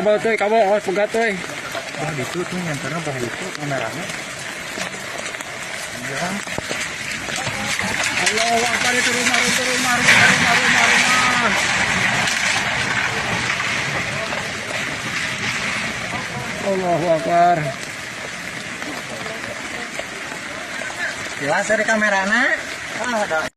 kabel awas pegat euy. Wah, itu tuh nyenterna bah itu kameranya. Ya. Allahu Akbar itu rumah. Allahu Akbar. Jelas dari kamerana. Ah, ada.